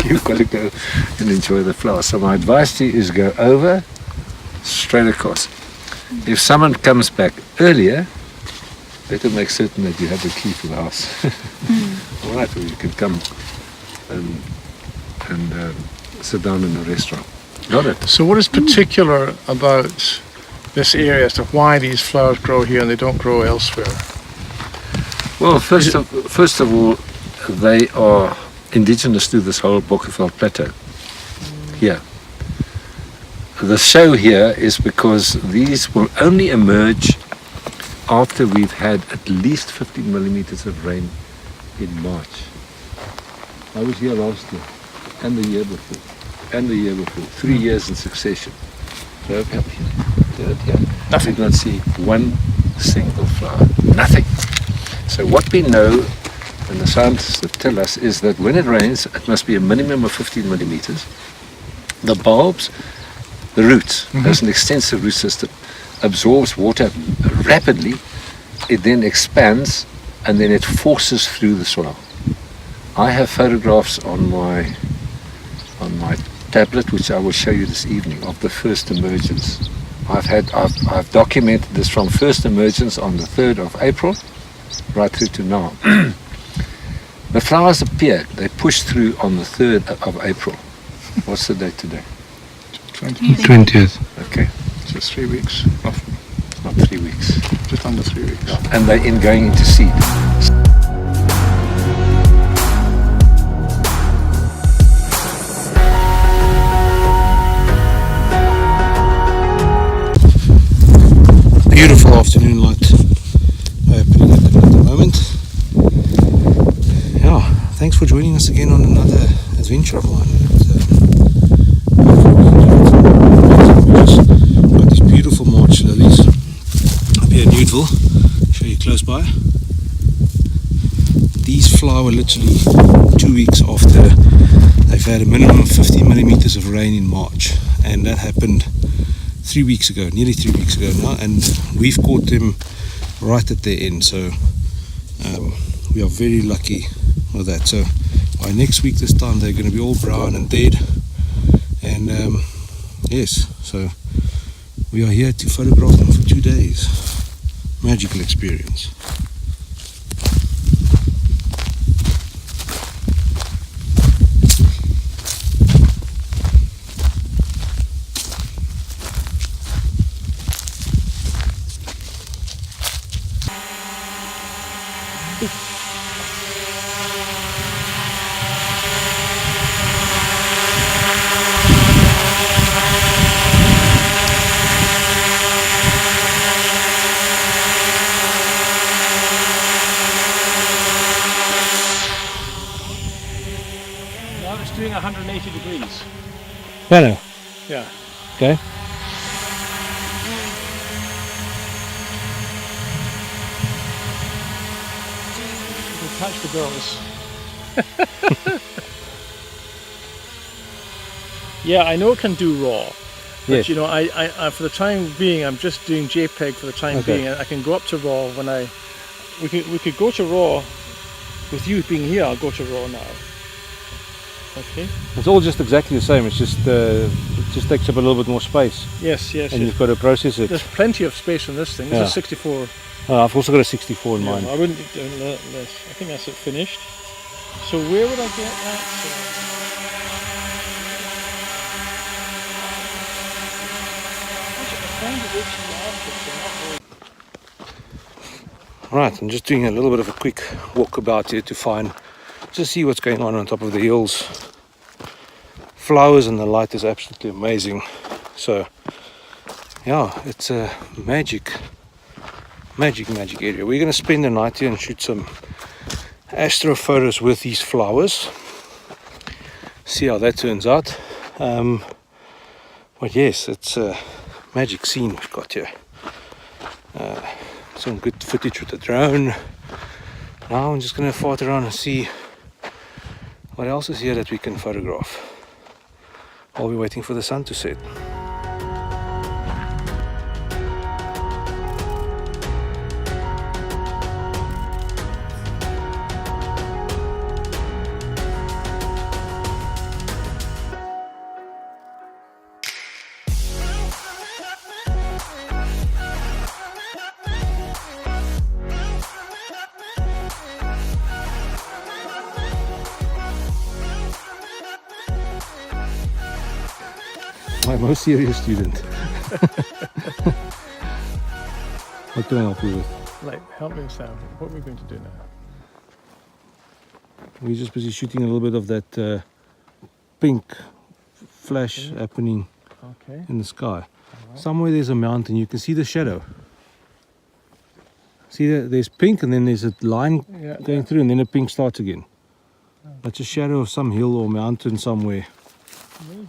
You've got to go and enjoy the flowers. So my advice to you is go over, straight across. If someone comes back earlier, better make certain that you have the key for the house. All right, or you can come and sit down in a restaurant. Got it? So what is particular about this area as to why these flowers grow here and they don't grow elsewhere? Well, first of all, they are indigenous to this whole Bokkerveld plateau here. The show here is because these will only emerge after we've had at least 15 millimeters of rain in March. I was here last year, and the year before, and the year before, 3 years in succession. So here, Nothing. did not see one single flower, nothing. So what we know, and the scientists that tell us, is that when it rains, it must be a minimum of 15 millimeters. The bulbs, the roots, has an extensive root system, absorbs water rapidly, it then expands, and then it forces through the soil. I have photographs on my tablet, which I will show you this evening, of the first emergence. I've documented this from first emergence on the 3rd of April right through to now. The flowers appear, they push through on the 3rd of April. What's the date today? 20th. Okay, So 3 weeks, roughly. not 3 weeks. Just under 3 weeks. And they're going into seed. Beautiful afternoon light happening at the moment. Yeah, thanks for joining us again on another adventure of mine. We got these beautiful March lilies up here in Nieuwoudtville. Show you close by. These flower literally 2 weeks after they've had a minimum of 50 millimeters of rain in March, and that happened 3 weeks ago, nearly 3 weeks ago now, and we've caught them right at the end, so we are very lucky with that. So by next week this time they're going to be all brown and dead, and yes, so we are here to photograph them for 2 days. Magical experience. Now it's doing 180 degrees. Hello. Yeah. Okay. You can catch the girls. Yeah, I know it can do raw. But Yes. you know, I for the time being, I'm just doing JPEG for the time Okay. being. I can go up to raw when we could go to raw with you being here. I'll go to raw now. Okay. It's all just exactly the same. It's just it just takes up a little bit more space, Yes, yes. and yes. you've got to process it. There's plenty of space on this thing. This Yeah. is 64. I've also got a 64 in Yeah, mine. I wouldn't do less. I think that's it finished. So where would I get that? Right, I'm just doing a little bit of a quick walkabout here to find, just see what's going on top of the hills. Flowers and the light is absolutely amazing. So yeah, it's a magic area. We're going to spend the night here and shoot some astro photos with these flowers, see how that turns out. But yes, it's a magic scene we've got here. Some good footage with the drone. Now I'm just going to fart around and see what else is here that we can photograph while we're waiting for the sun to set. my most serious student. What can I help you with? Like, help me, Sam. What are we going to do now? We're just busy shooting a little bit of that pink flash happening Okay. in the sky. All right. Somewhere there's a mountain, you can see the shadow. See there's pink and then there's a line Yeah. going through and then the pink starts again. That's a shadow of some hill or mountain somewhere. Amazing.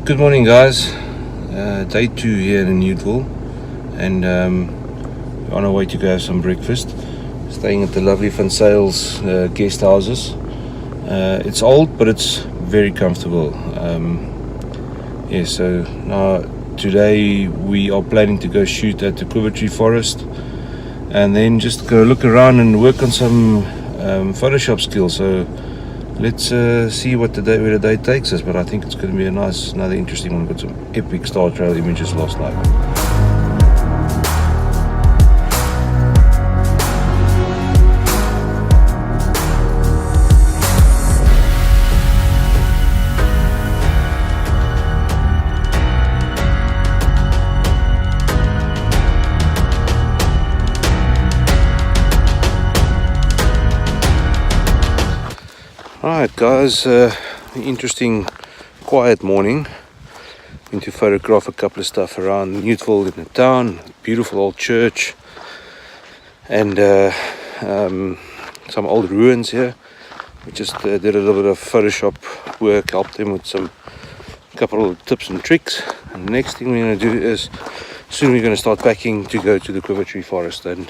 Good morning guys, day 2 here in Nieuwoudtville, and we're on our way to go have some breakfast, staying at the lovely Van Sales guest houses. It's old but it's very comfortable. So now today we are planning to go shoot at the Quiver tree forest and then just go look around and work on some Photoshop skills. So let's see what where the day takes us, but I think it's going to be another interesting one. Got some epic Star Trail images last night. Alright guys, interesting quiet morning. Going to photograph a couple of stuff around Nieuwoudtville in the town, beautiful old church and some old ruins here. We just did a little bit of Photoshop work, helped them with a couple of tips and tricks, and the next thing we're going to do is soon we're going to start packing to go to the Quiver tree forest, and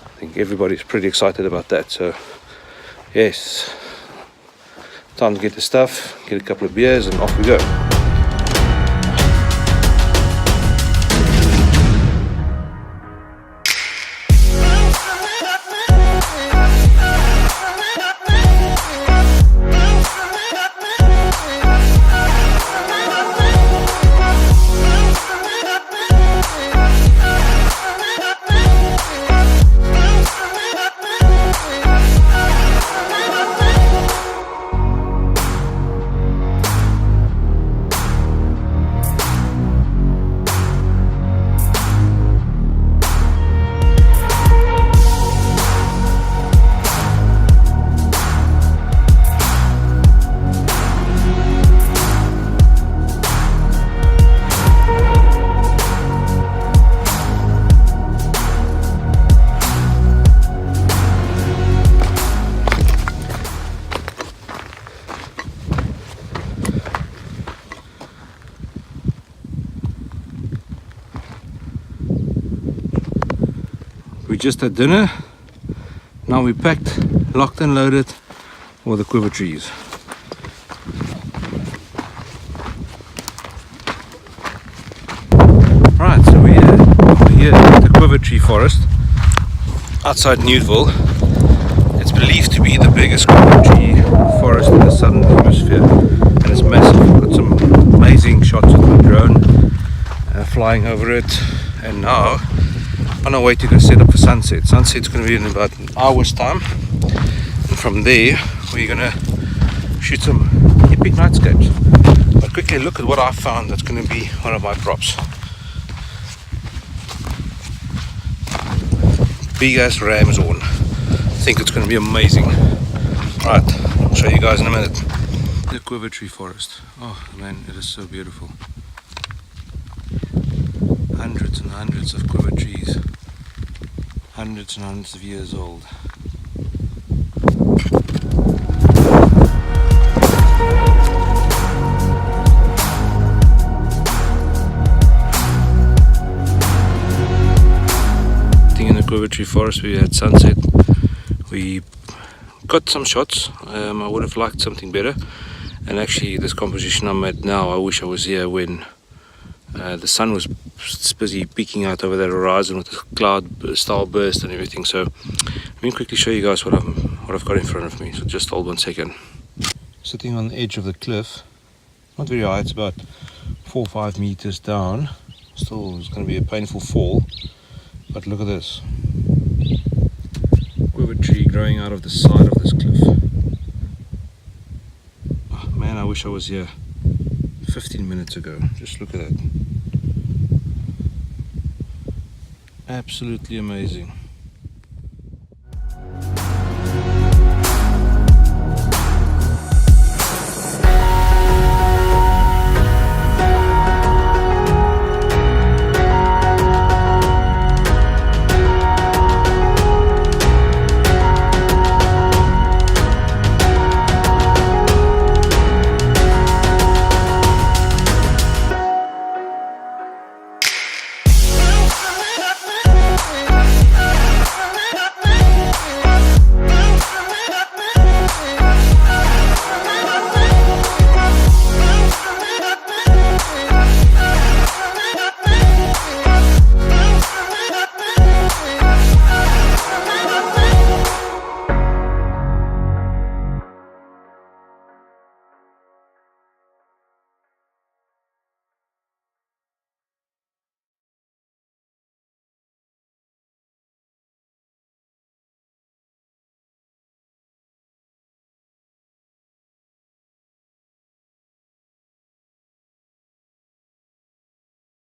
I think everybody's pretty excited about that. So yes, time to get the stuff, get a couple of beers and off we go. We just had dinner, now we packed, locked and loaded for the Quiver trees. Right, so we're here at the Quiver tree forest outside Nieuwoudtville. It's believed to be the biggest quiver tree forest in the Southern Hemisphere, and it's massive. We've got some amazing shots with my drone flying over it, and now on our way to go set up for sunset. Sunset's going to be in about an hour's time, and from there we're going to shoot some epic nightscapes. But quickly look at what I found that's going to be one of my props. Big ass ram's horn. I think it's going to be amazing. Right, I'll show you guys in a minute. The Quiver tree forest. Oh man, it is so beautiful. Hundreds and hundreds of quiver trees. Hundreds and hundreds of years old. forest. We had sunset. We got some shots. I would have liked something better. And actually, this composition I'm at now, I wish I was here when the sun was busy peeking out over that horizon with the cloud starburst and everything. So let me quickly show you guys what I've got in front of me. So just hold 1 second. Sitting on the edge of the cliff, not very high, it's about 4 or 5 meters down. Still, it's going to be a painful fall, but look at this quiver tree growing out of the side of this cliff. Oh, man, I wish I was here 15 minutes ago. Just look at that. Absolutely amazing.